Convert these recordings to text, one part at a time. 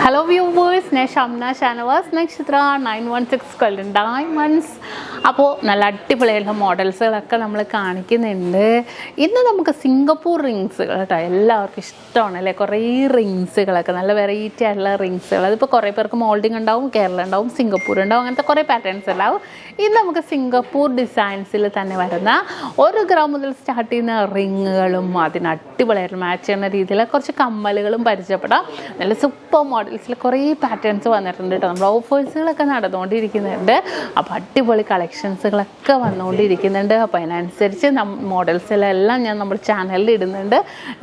Hello viewers, ഞാൻ ഷംന ഷാനവാസ് നക്ഷത്ര 916 Golden Diamonds. അപ്പോൾ നല്ല അടിപൊളിയായിട്ടുള്ള മോഡൽസുകളൊക്കെ നമ്മൾ കാണിക്കുന്നുണ്ട്. ഇന്ന് നമുക്ക് സിംഗപ്പൂർ റിങ്സുകൾ കേട്ടോ, എല്ലാവർക്കും ഇഷ്ടമാണ് അല്ലേ, കുറേ റിങ്സുകളൊക്കെ നല്ല വെറൈറ്റി ആയിട്ടുള്ള റിങ്സുകൾ. അതിപ്പോൾ കുറേ പേർക്ക് മോൾഡിങ് ഉണ്ടാവും, കേരള ഉണ്ടാവും, സിംഗപ്പൂർ ഉണ്ടാവും, അങ്ങനത്തെ കുറേ പാറ്റേൺസ് ഉണ്ടാവും. ഇന്ന് നമുക്ക് സിംഗപ്പൂർ ഡിസൈൻസിൽ തന്നെ വരുന്ന 1 ഗ്രാം മുതൽ സ്റ്റാർട്ട് ചെയ്യുന്ന റിങ്ങുകളും അതിന് അടിപൊളിയായിട്ട് മാച്ച് ചെയ്യുന്ന രീതിയിൽ കുറച്ച് കമ്മലുകളും പരിചയപ്പെടാം. നല്ല സൂപ്പർ മോഡൽസിൽ കുറേ പാറ്റേൺസ് വന്നിട്ടുണ്ട് കേട്ടോ. നമ്മൾ ഓഫേഴ്സുകളൊക്കെ നടന്നുകൊണ്ടിരിക്കുന്നുണ്ട്. അപ്പോൾ അടിപൊളി കളക്ഷൻസുകളൊക്കെ വന്നുകൊണ്ടിരിക്കുന്നുണ്ട്. അപ്പോൾ അതിനനുസരിച്ച് മോഡൽസിലെല്ലാം ഞാൻ നമ്മുടെ ചാനലിൽ ഇടുന്നുണ്ട്.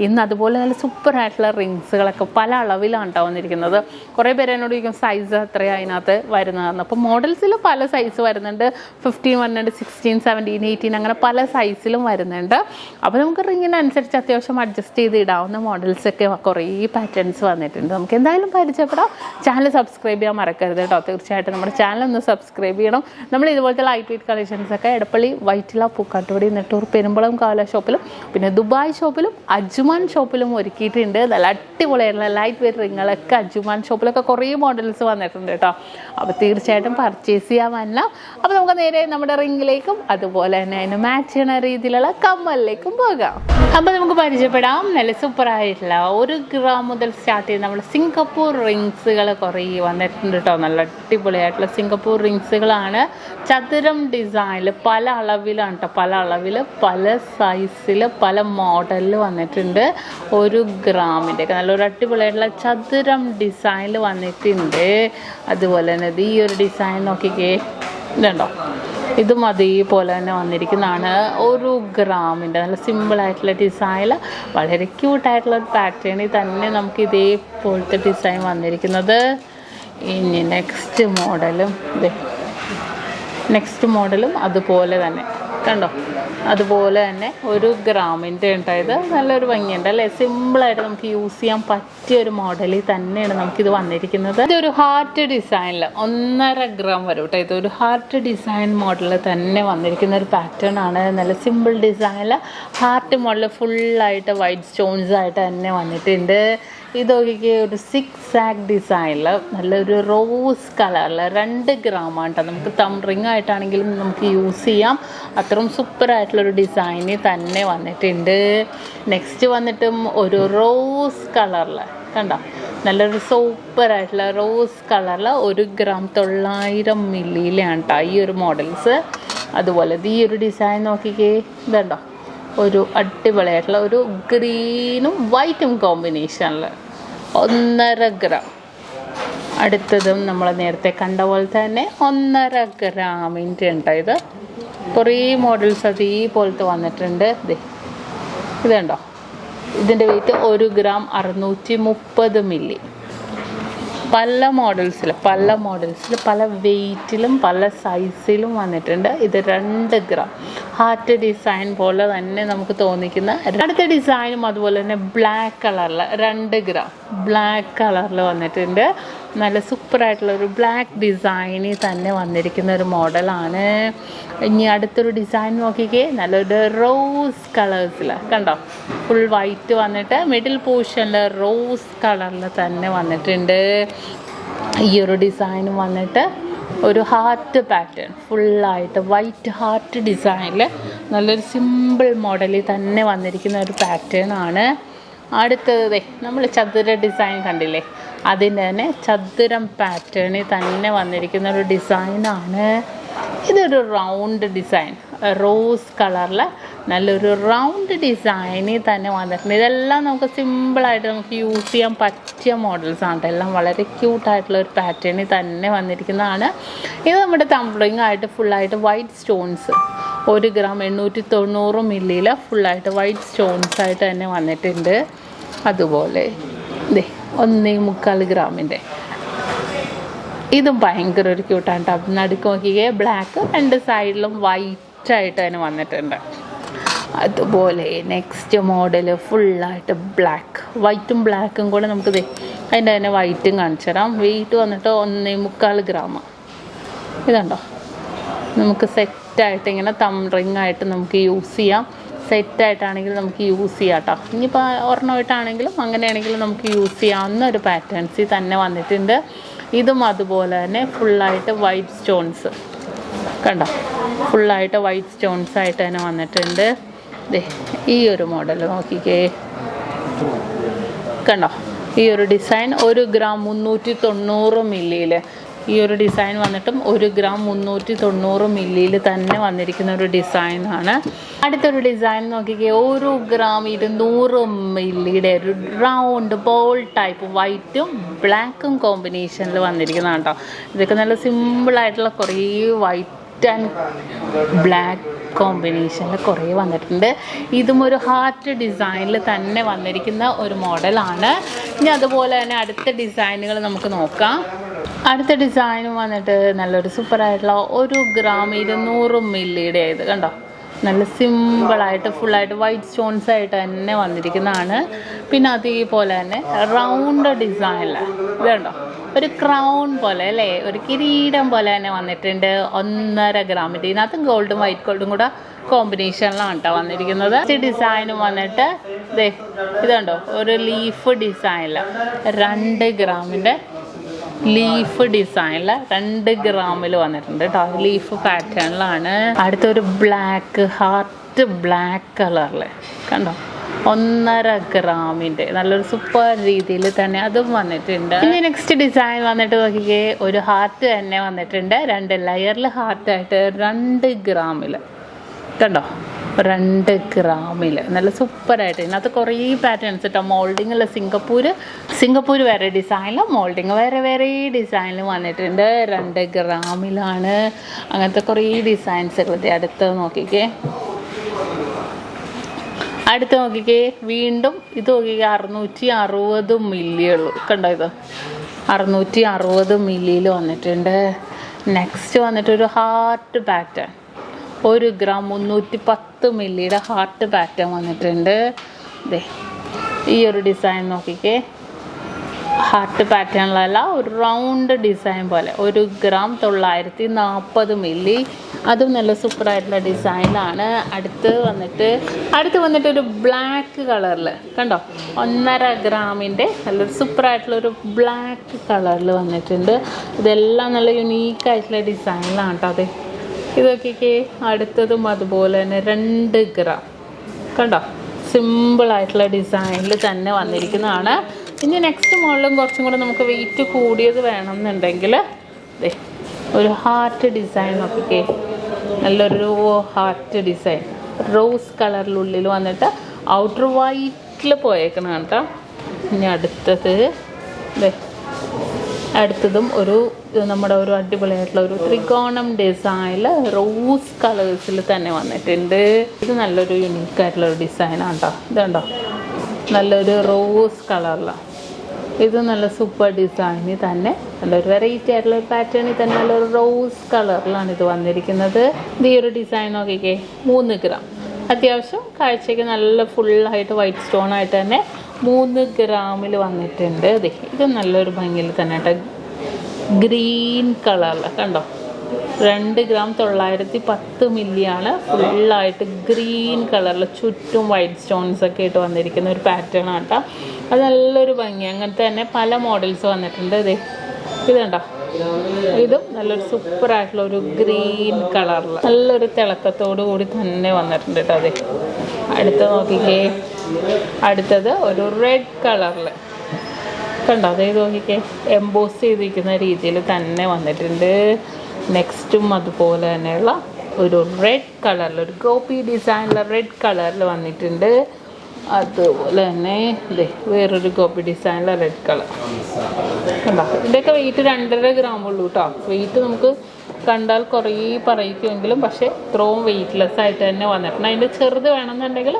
ഇന്ന് അതുപോലെ നല്ല സൂപ്പറായിട്ടുള്ള റിങ്സുകളൊക്കെ പല അളവിലാണ് കേട്ടോ വന്നിരിക്കുന്നത്. കുറേ പേര് എന്നോട് ചോദിക്കും സൈസ് എത്രയാണ് അതിനകത്ത് വരുന്നതെന്ന്. അപ്പോൾ മോഡൽസിൽ പല സൈസ് വരുന്നുണ്ട്. 15 വരുന്നുണ്ട്, 16, 17, 18 അങ്ങനെ പല സൈസിലും വരുന്നുണ്ട്. അപ്പോൾ നമുക്ക് റിങ്ങിനനുസരിച്ച് അത്യാവശ്യം അഡ്ജസ്റ്റ് ചെയ്ത് ഇടാവുന്ന മോഡൽസൊക്കെ കുറേ പാറ്റേൺസ് വന്നിട്ടുണ്ട്. നമുക്ക് എന്തായാലും പരിചയപ്പെടാം. ചാനൽ സബ്സ്ക്രൈബ് ചെയ്യാൻ മറക്കരുത് കേട്ടോ. തീർച്ചയായിട്ടും നമ്മുടെ ചാനൽ ഒന്ന് സബ്സ്ക്രൈബ് ചെയ്യണം. നമ്മൾ ഇതുപോലത്തെ ലൈറ്റ് വെയ്റ്റ് കളക്ഷൻസൊക്കെ എടപ്പള്ളി, വൈറ്റില, പൂക്കാട്ടുപടി, നെട്ടൂർ, പെരുമ്പളം, കവലയ ഷോപ്പിലും പിന്നെ ദുബായ് ഷോപ്പിലും അജ്മാൻ ഷോപ്പിലും ഒരുക്കിയിട്ടുണ്ട്. നല്ല അടിപൊളിയായിട്ടുള്ള ലൈറ്റ് വെയ്റ്റ് റിങ്ങുകളൊക്കെ അജ്മാൻ ഷോപ്പിലൊക്കെ കുറേ മോഡൽസ് വന്നിട്ടുണ്ട് കേട്ടോ. അപ്പോൾ തീർച്ചയായിട്ടും പർച്ചേസ് ചെയ്യാൻ വരണം. അപ്പോൾ നമുക്ക് നേരെ നമ്മുടെ റിങ്ങിലേക്കും അതുപോലെ തന്നെ അതിന് മാച്ച് ചെയ്യുന്ന രീതിയിലുള്ള കമ്മലിലേക്കും പോകാം. അപ്പോൾ നമുക്ക് പരിചയപ്പെടാം. നല്ല സൂപ്പറായിട്ടുള്ള 1 ഗ്രാം മുതൽ സ്റ്റാർട്ട് ചെയ്ത് നമ്മൾ സിംഗപ്പൂർ റിങ്സുകൾ കുറേ വന്നിട്ടുണ്ട് കേട്ടോ. നല്ല അടിപൊളിയായിട്ടുള്ള സിംഗപ്പൂർ റിങ്സുകളാണ്. ചതുരം ഡിസൈനിൽ പല അളവിലാണ് കേട്ടോ, പല അളവിൽ പല സൈസിൽ പല മോഡലിൽ വന്നിട്ടുണ്ട്. 1 ഗ്രാമിൻ്റെ ഒക്കെ നല്ലൊരു അടിപൊളിയായിട്ടുള്ള ചതുരം ഡിസൈനിൽ വന്നിട്ടുണ്ട്. അതുപോലെ തന്നെ ഈ ഒരു ഡിസൈൻ നോക്കിക്കേ, ഇതുണ്ടോ, ഇതും അതേപോലെ തന്നെ വന്നിരിക്കുന്നതാണ്. 1 ഗ്രാമിൻ്റെ നല്ല സിമ്പിളായിട്ടുള്ള ഡിസൈൻ, വളരെ ക്യൂട്ടായിട്ടുള്ള ഒരു പാറ്റേണിൽ തന്നെ നമുക്ക് ഇതേപോലത്തെ ഡിസൈൻ വന്നിരിക്കുന്നത്. ഇനി നെക്സ്റ്റ് മോഡലും അതുപോലെ തന്നെ കണ്ടോ, അതുപോലെ തന്നെ 1 ഗ്രാമിൻ്റെ ഉണ്ടായത്. നല്ലൊരു ഭംഗിയുണ്ട് അല്ലേ, സിമ്പിളായിട്ട് നമുക്ക് യൂസ് ചെയ്യാൻ പറ്റിയ ഒരു മോഡലിൽ തന്നെയാണ് നമുക്കിത് വന്നിരിക്കുന്നത്. ഇതൊരു ഹാർട്ട് ഡിസൈനിൽ 1.5 ഗ്രാം വരും കേട്ടോ. ഇതൊരു ഹാർട്ട് ഡിസൈൻ മോഡലിൽ തന്നെ വന്നിരിക്കുന്ന ഒരു പാറ്റേൺ ആണ്. നല്ല സിമ്പിൾ ഡിസൈനിൽ ഹാർട്ട് മോഡൽ ഫുള്ളായിട്ട് വൈറ്റ് സ്റ്റോൺസ് ആയിട്ട് തന്നെ വന്നിട്ടുണ്ട്. ഇതൊക്കെ ഒരു 6 ആഗ് ഡിസൈനിൽ നല്ലൊരു റോസ് കളറിൽ 2 ഗ്രാമാണ് കേട്ടോ. നമുക്ക് തം റിങ് ആയിട്ടാണെങ്കിലും നമുക്ക് യൂസ് ചെയ്യാം. അത്രയും സൂപ്പറായിട്ടുള്ളൊരു ഡിസൈനിൽ തന്നെ വന്നിട്ടുണ്ട്. നെക്സ്റ്റ് വന്നിട്ടും ഒരു റോസ് കളറിൽ കണ്ടോ, നല്ലൊരു സൂപ്പറായിട്ടുള്ള റോസ് കളറിൽ 1 ഗ്രാം 900 മില്ലിയിലാണ് കേട്ടോ ഈ ഒരു മോഡൽസ്. അതുപോലെ ഈ ഒരു ഡിസൈൻ നോക്കിക്കേ, ഇതുണ്ടോ, ഒരു അടിപൊളിയായിട്ടുള്ള ഒരു ഗ്രീനും വൈറ്റും കോമ്പിനേഷനിൽ 1.5 ഗ്രാം. അടുത്തതും നമ്മൾ നേരത്തെ കണ്ട പോലെ തന്നെ 1.5 ഗ്രാമിൻ്റെ ഉണ്ട്. ഇത് കുറേ മോഡൽസ് അതേപോലത്തെ വന്നിട്ടുണ്ട്. ഇതുണ്ടോ, ഇതിൻ്റെ വെയിറ്റ് 1 ഗ്രാം 630 മില്ലി. പല മോഡൽസിൽ പല വെയ്റ്റിലും പല സൈസിലും വന്നിട്ടുണ്ട്. ഇത് 2 ഗ്രാം ഹാർട്ട് ഡിസൈൻ പോലെ തന്നെ നമുക്ക് തോന്നിക്കുന്ന. അടുത്ത ഡിസൈനും അതുപോലെ തന്നെ ബ്ലാക്ക് കളറിൽ 2 ഗ്രാം ബ്ലാക്ക് കളറിൽ വന്നിട്ടുണ്ട്. നല്ല സൂപ്പറായിട്ടുള്ള ഒരു ബ്ലാക്ക് ഡിസൈനിൽ തന്നെ വന്നിരിക്കുന്ന ഒരു മോഡലാണ്. ഇനി അടുത്തൊരു ഡിസൈൻ നോക്കിക്കേ, നല്ലൊരു റോസ് കളേഴ്സിൽ കണ്ടോ, ഫുൾ വൈറ്റ് വന്നിട്ട് മിഡിൽ പോർഷനിൽ റോസ് കളറിൽ തന്നെ വന്നിട്ടുണ്ട്. ഈ ഒരു ഡിസൈൻ വന്നിട്ട് ഒരു ഹാർട്ട് പാറ്റേൺ ഫുള്ളായിട്ട് വൈറ്റ് ഹാർട്ട് ഡിസൈനിൽ നല്ലൊരു സിമ്പിൾ മോഡലിൽ തന്നെ വന്നിരിക്കുന്ന ഒരു പാറ്റേൺ ആണ്. അടുത്തത് നമ്മൾ ചതുര ഡിസൈൻ കണ്ടില്ലേ, അതിൻ്റെ തന്നെ ചതുരം പാറ്റേണിൽ തന്നെ വന്നിരിക്കുന്ന ഒരു ഡിസൈനാണ്. ഇതൊരു റൗണ്ട് ഡിസൈൻ റോസ് കളറിൽ നല്ലൊരു റൗണ്ട് ഡിസൈനിൽ തന്നെ വന്നിട്ടുണ്ട്. ഇതെല്ലാം നമുക്ക് സിമ്പിളായിട്ട് നമുക്ക് യൂസ് ചെയ്യാൻ പറ്റിയ മോഡൽസാണ്. എല്ലാം വളരെ ക്യൂട്ടായിട്ടുള്ള ഒരു പാറ്റേണിൽ തന്നെ വന്നിരിക്കുന്നതാണ്. ഇത് നമ്മുടെ തംബ്ലിംഗ് ആയിട്ട് ഫുള്ളായിട്ട് വൈറ്റ് സ്റ്റോൺസ് 1 ഗ്രാം 890 മില്ലിയിൽ ഫുള്ളായിട്ട് വൈറ്റ് സ്റ്റോൺസ് ആയിട്ട് തന്നെ വന്നിട്ടുണ്ട്. അതുപോലെ 1.25 ഗ്രാമിൻ്റെ ഇതും ഭയങ്കര ഒരു ക്യൂട്ടാണ് കേട്ടോ. നടുക്ക് നോക്കിയേ, ബ്ലാക്ക് 2 സൈഡിലും വൈറ്റായിട്ട് തന്നെ വന്നിട്ടുണ്ട്. അതുപോലെ നെക്സ്റ്റ് മോഡൽ ഫുള്ളായിട്ട് ബ്ലാക്ക്, വൈറ്റും ബ്ലാക്കും കൂടെ നമുക്ക് അതിൻ്റെ തന്നെ വൈറ്റും കാണിച്ചു തരാം. വെയിറ്റ് വന്നിട്ട് 1.25 ഗ്രാം. ഇതുണ്ടോ, നമുക്ക് സെറ്റായിട്ട് ഇങ്ങനെ തം റിങ് ആയിട്ട് നമുക്ക് യൂസ് ചെയ്യാം. സെറ്റായിട്ടാണെങ്കിൽ നമുക്ക് യൂസ് ചെയ്യാം കേട്ടോ. ഇനിയിപ്പോൾ ഒരെണ്ണമായിട്ടാണെങ്കിലും അങ്ങനെയാണെങ്കിലും നമുക്ക് യൂസ് ചെയ്യാവുന്ന ഒരു പാറ്റേൺസിൽ തന്നെ വന്നിട്ടുണ്ട്. ഇതും അതുപോലെ തന്നെ ഫുള്ളായിട്ട് വൈറ്റ് സ്റ്റോൺസ് കണ്ടോ, ഫുള്ളായിട്ട് വൈറ്റ് സ്റ്റോൺസ് ആയിട്ട് തന്നെ വന്നിട്ടുണ്ട്. ഈ ഒരു മോഡൽ നോക്കിക്കേ, കണ്ടോ ഈ ഒരു ഡിസൈൻ 1 ഗ്രാം 390 മില്ലിയിൽ ഈ ഒരു ഡിസൈൻ വന്നിട്ടും 1 ഗ്രാം 390 മില്ലിയിൽ തന്നെ വന്നിരിക്കുന്ന ഒരു ഡിസൈനാണ്. അടുത്തൊരു ഡിസൈൻ നോക്കിക്കേ, 1 ഗ്രാം 200 മില്ലിയുടെ ഒരു റൗണ്ട് ബോൾ ടൈപ്പ് വൈറ്റും ബ്ലാക്കും കോമ്പിനേഷനിൽ വന്നിരിക്കുന്നതാണ് കേട്ടോ. ഇതൊക്കെ നല്ല സിമ്പിളായിട്ടുള്ള കുറേ വൈറ്റ് ആൻഡ് ബ്ലാക്ക് കോമ്പിനേഷനിൽ കുറേ വന്നിട്ടുണ്ട്. ഇതും ഒരു ഹാർട്ട് ഡിസൈനിൽ തന്നെ വന്നിരിക്കുന്ന ഒരു മോഡലാണ്. ഇനി അതുപോലെ തന്നെ അടുത്ത ഡിസൈനുകൾ നമുക്ക് നോക്കാം. അടുത്ത ഡിസൈനും വന്നിട്ട് നല്ലൊരു സൂപ്പറായിട്ടുള്ള 1 ഗ്രാം 200 മില്ലിയുടെ ഇത് കണ്ടോ, നല്ല സിമ്പിളായിട്ട് ഫുള്ളായിട്ട് വൈറ്റ് സ്റ്റോൺസ് ആയിട്ട് തന്നെ വന്നിരിക്കുന്നതാണ്. പിന്നെ അതേപോലെ തന്നെ റൗണ്ട് ഡിസൈനിൽ ഇത് കണ്ടോ, ഒരു ക്രൗൺ പോലെ അല്ലേ, ഒരു കിരീടം പോലെ തന്നെ വന്നിട്ടുണ്ട്. 1.5 ഗ്രാമിൻ്റെ ഇതിനകത്തും ഗോൾഡും വൈറ്റ് ഗോൾഡും കൂടെ കോമ്പിനേഷനിലാണ് കേട്ടോ വന്നിരിക്കുന്നത്. ഈ ഡിസൈനും വന്നിട്ട് ഇതുണ്ടോ, ഒരു ലീഫ് ഡിസൈനിൽ 2 ഗ്രാമിൻ്റെ ലീഫ് ഡിസൈനിൽ 2 ഗ്രാമിൽ വന്നിട്ടുണ്ട് കേട്ടോ. ലീഫ് പാറ്റേണിലാണ്. അടുത്തൊരു ബ്ലാക്ക് ഹാർട്ട് ബ്ലാക്ക് കളറിൽ കണ്ടോ, 1.5 ഗ്രാമിൻ്റെ നല്ലൊരു സൂപ്പർ രീതിയിൽ തന്നെ അതും വന്നിട്ടുണ്ട്. ഇനി നെക്സ്റ്റ് ഡിസൈൻ വന്നിട്ട് നോക്കിക്കേ, ഒരു ഹാർട്ട് തന്നെ വന്നിട്ടുണ്ട്. 2 ലെയറിൽ ഹാർട്ടായിട്ട് 2 ഗ്രാമിൽ കണ്ടോ, 2 ഗ്രാമിൽ നല്ല സൂപ്പറായിട്ട്. ഇതിനകത്ത് കുറേ പാറ്റേൺസ് കേട്ടോ. മോൾഡിങ്ങിൽ സിംഗപ്പൂർ വേറെ ഡിസൈനിൽ, മോൾഡിങ് വേറെ ഡിസൈനിൽ വന്നിട്ടുണ്ട്. 2 ഗ്രാമിലാണ്. അങ്ങനത്തെ കുറേ ഡിസൈൻസ് ഉള്ളത്. അടുത്ത് നോക്കിക്കേ, വീണ്ടും ഇത് നോക്കിക്കേ, 660 മില്ലിയുള്ളൂ കണ്ടോ. ഇത് 660 മില്ലിയിൽ വന്നിട്ടുണ്ട്. നെക്സ്റ്റ് വന്നിട്ട് ഒരു ഹാർട്ട് പാറ്റേൺ, 1 ഗ്രാം 310 മില്ലിയുടെ ഹാർട്ട് പാറ്റേൺ വന്നിട്ടുണ്ട്. ഈ ഒരു ഡിസൈൻ നോക്കിക്കേ, ഹാർട്ട് പാറ്റേണിലല്ല, ഒരു റൗണ്ട് ഡിസൈൻ പോലെ 1 ഗ്രാം 940 മില്ലി. അതും നല്ല സൂപ്പറായിട്ടുള്ള ഡിസൈനാണ്. അടുത്ത് വന്നിട്ട് ഒരു ബ്ലാക്ക് കളറിൽ കണ്ടോ, 1.5 ഗ്രാമിൻ്റെ നല്ലൊരു സൂപ്പറായിട്ടുള്ളൊരു ബ്ലാക്ക് കളറിൽ വന്നിട്ടുണ്ട്. ഇതെല്ലാം നല്ല യുണീക്കായിട്ടുള്ള ഡിസൈനിലാണ് കേട്ടോ. അതെ ഇതൊക്കെ അടുത്തതും അതുപോലെ തന്നെ 2 ഗ്രാം കണ്ടോ, സിമ്പിളായിട്ടുള്ള ഡിസൈനിൽ തന്നെ വന്നിരിക്കുന്നതാണ്. ഇനി നെക്സ്റ്റ് മോഡലും കുറച്ചും കൂടെ നമുക്ക് വെയിറ്റ് കൂടിയത് വേണമെന്നുണ്ടെങ്കിൽ ഒരു ഹാർട്ട് ഡിസൈൻ നോക്കിക്കേ, നല്ലൊരു ഹാർട്ട് ഡിസൈൻ റോസ് കളറിലുള്ളിൽ വന്നിട്ട് ഔട്ടർ വൈറ്റിൽ പോയേക്കണം കേട്ടോ. ഇനി അടുത്തതും നമ്മുടെ ഒരു അടിപൊളിയായിട്ടുള്ള ഒരു ത്രികോണം ഡിസൈനിൽ റോസ് കളേഴ്സിൽ തന്നെ വന്നിട്ടുണ്ട്. ഇത് നല്ലൊരു യുണീക്കായിട്ടുള്ള ഒരു ഡിസൈനാണ് കേട്ടോ. ഇതുണ്ടോ, നല്ലൊരു റോസ് കളറിലാണ്. ഇത് നല്ല സൂപ്പർ ഡിസൈനിൽ തന്നെ നല്ലൊരു വെറൈറ്റി ആയിട്ടുള്ള ഒരു പാറ്റേണിൽ തന്നെ നല്ലൊരു റോസ് കളറിലാണ് ഇത് വന്നിരിക്കുന്നത്. ഈ ഒരു ഡിസൈൻ നോക്കിക്കേ, 3 ഗ്രാം അത്യാവശ്യം കാഴ്ചയ്ക്ക് നല്ല ഫുള്ളായിട്ട് വൈറ്റ് സ്റ്റോൺ ആയിട്ട് തന്നെ 3 ഗ്രാമിൽ വന്നിട്ടുണ്ട്. ഇത് നല്ലൊരു ഭംഗിയിൽ തന്നെ കേട്ടോ, ഗ്രീൻ കളറിൽ കണ്ടോ, 2 ഗ്രാം 910 മില്ലിയാണ്. ഫുള്ളായിട്ട് ഗ്രീൻ കളറിൽ ചുറ്റും വൈറ്റ് സ്റ്റോൺസ് ഒക്കെ ആയിട്ട് വന്നിരിക്കുന്ന ഒരു പാറ്റേൺ ആണ് കേട്ടോ. അത് നല്ലൊരു ഭംഗി. അങ്ങനത്തെ തന്നെ പല മോഡൽസ് വന്നിട്ടുണ്ട്. ഇതുണ്ടോ, ഇതും നല്ലൊരു സൂപ്പറായിട്ടുള്ള ഒരു ഗ്രീൻ കളറിൽ നല്ലൊരു തിളക്കത്തോടു കൂടി തന്നെ വന്നിട്ടുണ്ട് കേട്ടോ. അടുത്ത നോക്കിക്കേ, അടുത്തത് ഒരു റെഡ് കളറിൽ കണ്ടോ, അതായത് നോക്കിക്കേ, എംബോസ് ചെയ്തിരിക്കുന്ന രീതിയിൽ തന്നെ വന്നിട്ടുണ്ട്. നെക്സ്റ്റും അതുപോലെ തന്നെയുള്ള ഒരു റെഡ് കളറിൽ, ഒരു ഗോപി ഡിസൈനിലെ റെഡ് കളറിൽ വന്നിട്ടുണ്ട്. അതുപോലെ തന്നെ വേറൊരു ഗോപി ഡിസൈനിലെ റെഡ് കളർ കണ്ടോ. ഇതിൻ്റെയൊക്കെ വെയിറ്റ് 2.5 ഗ്രാം ഉള്ളൂ കേട്ടോ. വെയിറ്റ് നമുക്ക് കണ്ടാൽ കുറേ പറയിക്കുമെങ്കിലും പക്ഷേ ഇത്രയും വെയിറ്റ്ലെസ് ആയിട്ട് തന്നെ വന്നിട്ടുണ്ട്. അതിൻ്റെ ചെറുത് വേണമെന്നുണ്ടെങ്കിൽ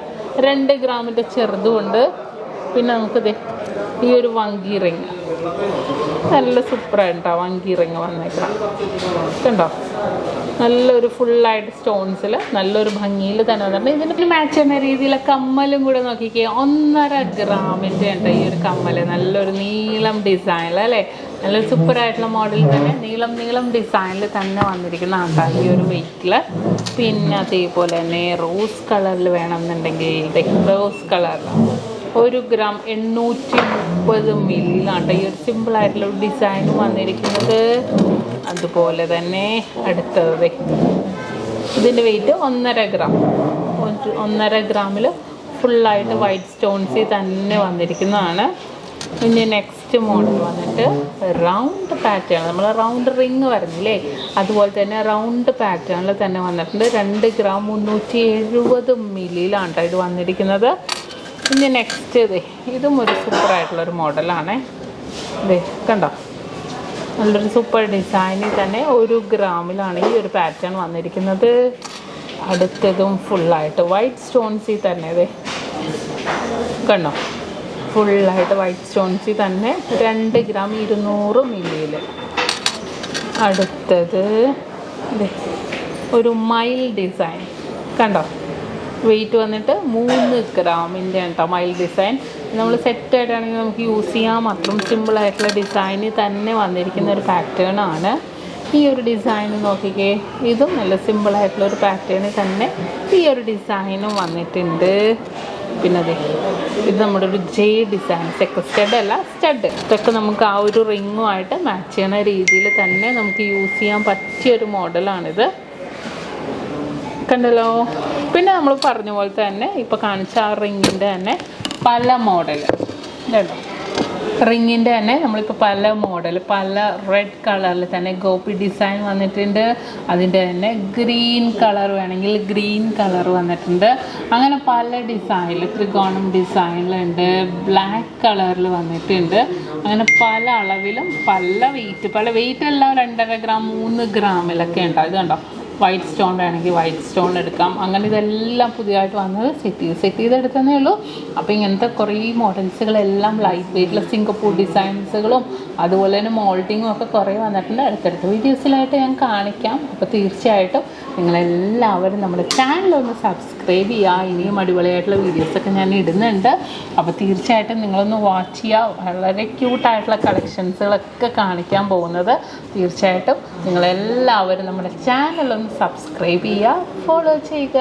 2 ഗ്രാമിൻ്റെ ചെറുതുമുണ്ട്. പിന്നെ നമുക്ക് ഈ ഒരു വങ്കി റിങ് നല്ല സൂപ്പറായിട്ടോ, വങ്കി റിങ് വന്നേക്കണം കണ്ടോ. നല്ലൊരു ഫുള്ളായിട്ട് സ്റ്റോൺസിൽ നല്ലൊരു ഭംഗിയിൽ തന്നെ വന്നിട്ടുണ്ട്. ഇതിന് മാച്ച് ചെയ്യുന്ന രീതിയിലെ കമ്മലും കൂടെ നോക്കിക്കേ. 1.5 ഗ്രാമിൻ്റെ ഉണ്ട് ഈ ഒരു കമ്മൽ. നല്ലൊരു നീളം ഡിസൈനിൽ അല്ലേ, നല്ലൊരു സൂപ്പറായിട്ടുള്ള മോഡൽ തന്നെ നീളം ഡിസൈനിൽ തന്നെ വന്നിരിക്കുന്ന ആട്ടാണ് ഈ ഒരു വെയ്റ്റിൽ. പിന്നെ അതേപോലെ തന്നെ റോസ് കളറിൽ വേണമെന്നുണ്ടെങ്കിൽ റോസ് കളറിൽ 1 ഗ്രാം 830 മില്ലിയിലാണ് ഈ ഒരു സിമ്പിളായിട്ടുള്ള ഒരു ഡിസൈൻ വന്നിരിക്കുന്നത്. അതുപോലെ തന്നെ അടുത്തത് ഇതിൻ്റെ വെയിറ്റ് 1.5 ഗ്രാം. 1.5 ഗ്രാമിൽ ഫുള്ളായിട്ട് വൈറ്റ് സ്റ്റോൺസിൽ തന്നെ വന്നിരിക്കുന്നതാണ്. ഇനി നെക്സ്റ്റ് മോഡൽ വന്നിട്ട് റൗണ്ട് പാറ്റേൺ, നമ്മൾ റൗണ്ട് റിങ് വരുന്നില്ലേ അതുപോലെ തന്നെ റൗണ്ട് പാറ്റേണിൽ തന്നെ വന്നിട്ടുണ്ട്. 2 ഗ്രാം 370 മില്ലിയിലാണ് ഇത് വന്നിരിക്കുന്നത്. ഇനി നെക്സ്റ്റ് ഇതും ഒരു സൂപ്പറായിട്ടുള്ളൊരു മോഡലാണ്. കണ്ടോ, നല്ലൊരു സൂപ്പർ ഡിസൈനിൽ തന്നെ 1 ഗ്രാമിലാണ് ഈ ഒരു പാറ്റേൺ വന്നിരിക്കുന്നത്. അടുത്തതും ഫുള്ളായിട്ട് വൈറ്റ് സ്റ്റോൺസിൽ തന്നെ കണ്ടോ, ഫുള്ളായിട്ട് വൈറ്റ് സ്റ്റോൺസിൽ തന്നെ 2 ഗ്രാം 200 മില്ലിയിൽ. അടുത്തത് ഒരു മയിൽ ഡിസൈൻ കണ്ടോ, വെയിറ്റ് വന്നിട്ട് 3 ഗ്രാമിൻ്റെ കേട്ടോ മയിൽ ഡിസൈൻ. നമ്മൾ സെറ്റായിട്ടാണെങ്കിൽ നമുക്ക് യൂസ് ചെയ്യാം. അത്രയും സിമ്പിളായിട്ടുള്ള ഡിസൈനിൽ തന്നെ വന്നിരിക്കുന്ന ഒരു പാറ്റേൺ ആണ് ഈ ഒരു ഡിസൈൻ. നോക്കിക്കേ, ഇതും നല്ല സിമ്പിളായിട്ടുള്ളൊരു പാറ്റേണിൽ തന്നെ ഈ ഒരു ഡിസൈനും വന്നിട്ടുണ്ട്. പിന്നെ ഇത് നമ്മുടെ ഒരു ജെ ഡിസൈൻ, സ്റ്റഡ് അല്ല സ്റ്റഡ്. ഇതൊക്കെ നമുക്ക് ആ ഒരു റിങ്ങുമായിട്ട് മാച്ച് ചെയ്യുന്ന രീതിയിൽ തന്നെ നമുക്ക് യൂസ് ചെയ്യാൻ പറ്റിയൊരു മോഡലാണിത്. കണ്ടല്ലോ. പിന്നെ നമ്മൾ പറഞ്ഞ പോലെ തന്നെ ഇപ്പോൾ കാണിച്ച ആ റിങ്ങിൻ്റെ തന്നെ പല മോഡൽ കേട്ടോ. റിങ്ങിൻ്റെ തന്നെ നമ്മളിപ്പോൾ പല മോഡൽ, പല റെഡ് കളറിൽ തന്നെ ഗോപി ഡിസൈൻ വന്നിട്ടുണ്ട്. അതിൻ്റെ തന്നെ ഗ്രീൻ കളർ വേണമെങ്കിൽ ഗ്രീൻ കളർ വന്നിട്ടുണ്ട്. അങ്ങനെ പല ഡിസൈനിൽ ത്രികോണം ഡിസൈനിലുണ്ട്, ബ്ലാക്ക് കളറിൽ വന്നിട്ടുണ്ട്. അങ്ങനെ പല അളവിലും പല വെയിറ്റ് എല്ലാം 2.5 ഗ്രാം 3 ഗ്രാമിലൊക്കെ ഉണ്ടാവും. ഇത് കണ്ടോ, വൈറ്റ് സ്റ്റോൺ വേണമെങ്കിൽ വൈറ്റ് സ്റ്റോൺ എടുക്കാം. അങ്ങനെ ഇതെല്ലാം പുതിയതായിട്ട് വന്നത് സെറ്റ് ചെയ്തെടുത്തതേ ഉള്ളൂ. അപ്പോൾ ഇങ്ങനത്തെ കുറേ മോഡൽസുകളെല്ലാം ലൈറ്റ് വെയിറ്റിലെ സിംഗപ്പൂർ ഡിസൈൻസുകളും അതുപോലെ തന്നെ മോൾഡിങ്ങും ഒക്കെ കുറേ വന്നിട്ടുണ്ട്. അടുത്തടുത്ത വീഡിയോസിലായിട്ട് ഞാൻ കാണിക്കാം. അപ്പോൾ തീർച്ചയായിട്ടും നിങ്ങളെല്ലാവരും നമ്മുടെ ചാനലൊന്ന് സബ്സ്ക്രൈബ് ചെയ്യുക. ഇനിയും അടിപൊളിയായിട്ടുള്ള വീഡിയോസൊക്കെ ഞാൻ ഇടുന്നുണ്ട്. അപ്പോൾ തീർച്ചയായിട്ടും നിങ്ങളൊന്ന് വാച്ച് ചെയ്യുക. വളരെ ക്യൂട്ടായിട്ടുള്ള കളക്ഷൻസുകളൊക്കെ കാണിക്കാൻ പോകുന്നത്. തീർച്ചയായിട്ടും നിങ്ങളെല്ലാവരും നമ്മുടെ ചാനലൊന്ന് സബ്സ്ക്രൈബ് ചെയ്യുക, ഫോളോ ചെയ്യുക.